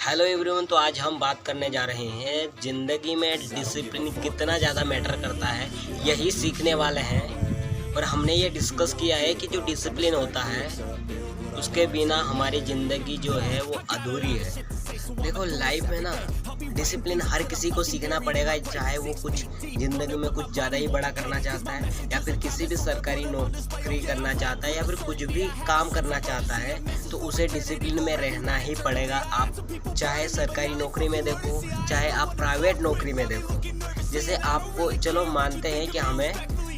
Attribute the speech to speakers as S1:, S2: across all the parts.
S1: Hello everyone. तो आज हम बात करने जा रहे हैं ज़िंदगी में डिसिप्लिन कितना ज़्यादा मैटर करता है, यही सीखने वाले हैं। और हमने ये डिस्कस किया है कि जो डिसिप्लिन होता है उसके बिना हमारी ज़िंदगी जो है वो अधूरी है। देखो लाइफ में ना डिसिप्लिन हर किसी को सीखना पड़ेगा, चाहे वो कुछ ज़िंदगी में कुछ ज़्यादा ही बड़ा करना चाहता है या फिर किसी भी सरकारी नौकरी करना चाहता है या फिर कुछ भी काम करना चाहता है, तो उसे डिसिप्लिन में रहना ही पड़ेगा। आप चाहे सरकारी नौकरी में देखो, चाहे आप प्राइवेट नौकरी में देखो। जैसे आपको चलो मानते हैं कि हमें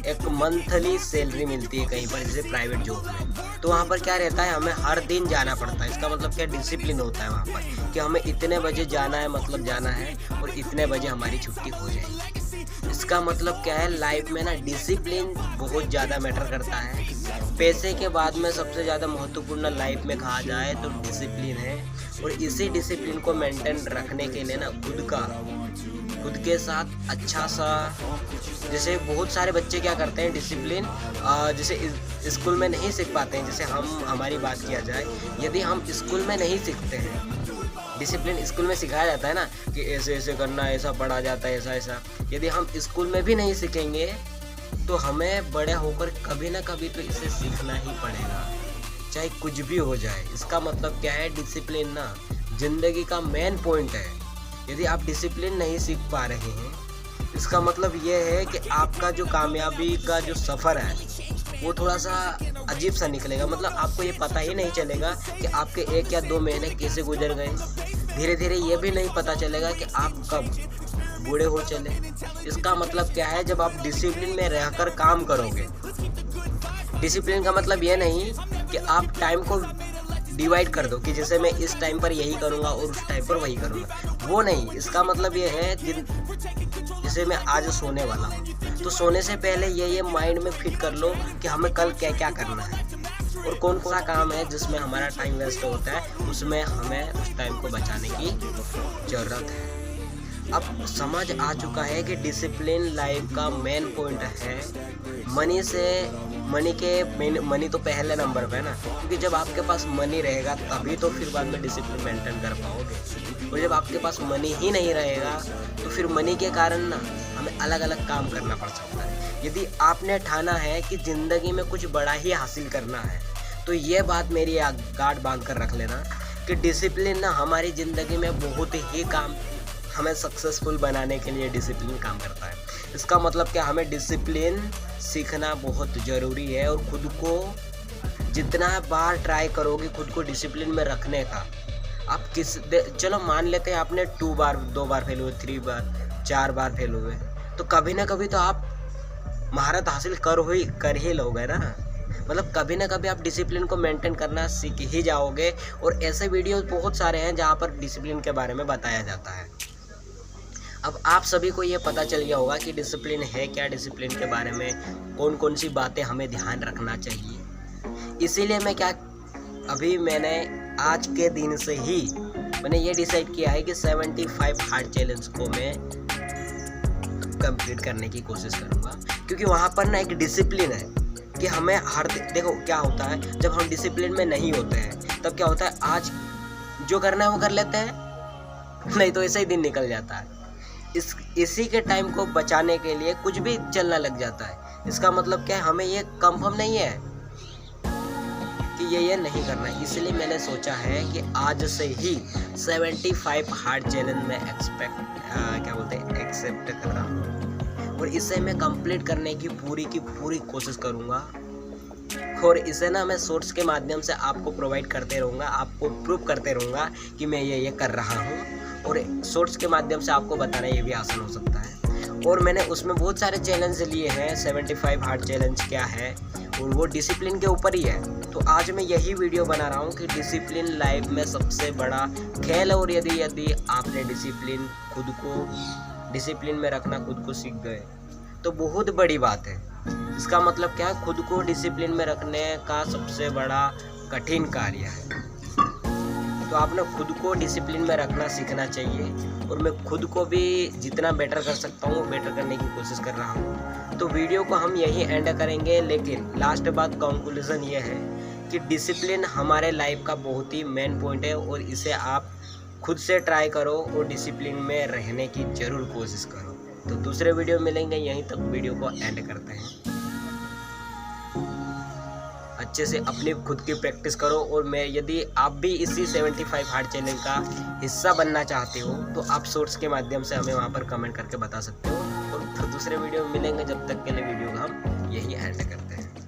S1: एक मंथली सैलरी मिलती है कहीं पर, जैसे प्राइवेट जॉब में, तो वहाँ पर क्या रहता है, हमें हर दिन जाना पड़ता है। इसका मतलब क्या, डिसिप्लिन होता है वहाँ पर कि हमें इतने बजे जाना है, मतलब जाना है, और इतने बजे हमारी छुट्टी हो जाएगी। इसका मतलब क्या है, लाइफ में ना डिसिप्लिन बहुत ज़्यादा मैटर करता है। पैसे के बाद में सबसे ज़्यादा महत्वपूर्ण लाइफ में कहा जाए तो डिसिप्लिन है। और इसी डिसिप्लिन को मेंटेन रखने के लिए ना खुद के साथ अच्छा सा, जैसे बहुत सारे बच्चे क्या करते हैं डिसिप्लिन जैसे स्कूल में नहीं सीख पाते हैं। जैसे हमारी बात किया जाए, यदि हम स्कूल में नहीं सीखते हैं डिसिप्लिन, स्कूल में सिखाया जाता है ना कि ऐसे ऐसे करना, ऐसा पढ़ा जाता है, ऐसा ऐसा। यदि हम स्कूल में भी नहीं सीखेंगे तो हमें बड़े होकर कभी ना कभी तो इसे सीखना ही पड़ेगा, चाहे कुछ भी हो जाए। इसका मतलब क्या है, डिसिप्लिन ना जिंदगी का मेन पॉइंट है। यदि आप डिसिप्लिन नहीं सीख पा रहे हैं, इसका मतलब ये है कि आपका जो कामयाबी का जो सफ़र है वो थोड़ा सा अजीब सा निकलेगा। मतलब आपको ये पता ही नहीं चलेगा कि आपके 1 या 2 महीने कैसे गुजर गए। धीरे धीरे ये भी नहीं पता चलेगा कि आप कब बूढ़े हो चले। इसका मतलब क्या है, जब आप डिसिप्लिन में रहकर काम करोगे, डिसिप्लिन का मतलब ये नहीं कि आप टाइम को डिवाइड कर दो कि जैसे मैं इस टाइम पर यही करूँगा और उस टाइम पर वही करूँगा, वो नहीं। इसका मतलब ये है जैसे मैं आज सोने वाला हूँ, तो सोने से पहले ये माइंड में फिट कर लो कि हमें कल क्या क्या करना है और कौन कौन सा काम है जिसमें हमारा टाइम वेस्ट होता है, उसमें हमें उस टाइम को बचाने की ज़रूरत है। अब समझ आ चुका है कि डिसिप्लिन लाइफ का मेन पॉइंट है। मनी तो पहले नंबर पे है ना, क्योंकि जब आपके पास मनी रहेगा तभी तो फिर बाद में डिसिप्लिन मेंटेन कर पाओगे। और जब आपके पास मनी ही नहीं रहेगा तो फिर मनी के कारण ना हमें अलग अलग काम करना पड़ सकता है। यदि आपने ठाना है कि ज़िंदगी में कुछ बड़ा ही हासिल करना है, तो ये बात मेरी गांठ बांध कर रख लेना कि डिसिप्लिन ना हमारी ज़िंदगी में बहुत ही काम, हमें सक्सेसफुल बनाने के लिए डिसिप्लिन काम करता है। इसका मतलब क्या, हमें डिसिप्लिन सीखना बहुत ज़रूरी है। और खुद को जितना बार ट्राई करोगे खुद को डिसिप्लिन में रखने का, आप चलो मान लेते हैं आपने 2 बार फेल हुए, 3 बार, 4 बार फेल हुए, तो कभी ना कभी तो आप महारत हासिल कर ही लोगे ना। मतलब कभी ना कभी आप डिसिप्लिन को मेंटेन करना सीख ही जाओगे। और ऐसे वीडियोस बहुत सारे हैं जहाँ पर डिसिप्लिन के बारे में बताया जाता है। अब आप सभी को ये पता चल गया होगा कि डिसिप्लिन है क्या, डिसिप्लिन के बारे में कौन कौन सी बातें हमें ध्यान रखना चाहिए। इसीलिए मैंने आज के दिन से ही मैंने ये डिसाइड किया है कि 75 हार्ड चैलेंज को मैं कंप्लीट करने की कोशिश करूँगा, क्योंकि वहाँ पर ना एक डिसिप्लिन है कि हमें देखो क्या होता है, जब हम डिसिप्लिन में नहीं होते हैं तब क्या होता है, आज जो करना है वो कर लेते हैं, नहीं तो ऐसे ही दिन निकल जाता है। इसी के टाइम को बचाने के लिए कुछ भी चलना लग जाता है। इसका मतलब क्या है, हमें ये कंफर्म नहीं है कि ये नहीं करना है। इसलिए मैंने सोचा है कि आज से ही 75 हार्ड चैलेंज में एक्सेप्ट कर रहा हूँ, और इसे मैं कंप्लीट करने की पूरी कोशिश करूँगा। और इसे ना मैं शॉर्ट्स के माध्यम से आपको प्रोवाइड करते रहूँगा, आपको प्रूव करते रहूँगा कि मैं ये कर रहा हूँ। और शॉर्ट्स के माध्यम से आपको बताना ये भी आसान हो सकता है। और मैंने उसमें बहुत सारे चैलेंज लिए हैं। 75 हार्ड चैलेंज क्या है, और वो डिसिप्लिन के ऊपर ही है। तो आज मैं यही वीडियो बना रहा हूँ कि डिसिप्लिन लाइफ में सबसे बड़ा खेल है। और यदि आपने खुद को डिसिप्लिन में रखना खुद को सीख गए तो बहुत बड़ी बात है। इसका मतलब क्या है, खुद को डिसिप्लिन में रखने का सबसे बड़ा कठिन कार्य है। तो आपने खुद को डिसिप्लिन में रखना सीखना चाहिए। और मैं खुद को भी जितना बेटर कर सकता हूँ बेटर करने की कोशिश कर रहा हूँ। तो वीडियो को हम यही एंड करेंगे, लेकिन लास्ट बात कंक्लूजन ये है कि डिसिप्लिन हमारे लाइफ का बहुत ही मेन पॉइंट है। और इसे आप खुद से ट्राई करो और डिसिप्लिन में रहने की ज़रूर कोशिश करो। तो दूसरे वीडियो मिलेंगे, यहीं तक वीडियो को एंड करते हैं। अच्छे से अपनी खुद की प्रैक्टिस करो। और मैं यदि आप भी इसी 75 हार्ड चैनल का हिस्सा बनना चाहते हो तो आप शॉर्ट्स के माध्यम से हमें वहाँ पर कमेंट करके बता सकते हो। और दूसरे वीडियो में मिलेंगे, जब तक के लिए वीडियो को हम यही एंड करते हैं।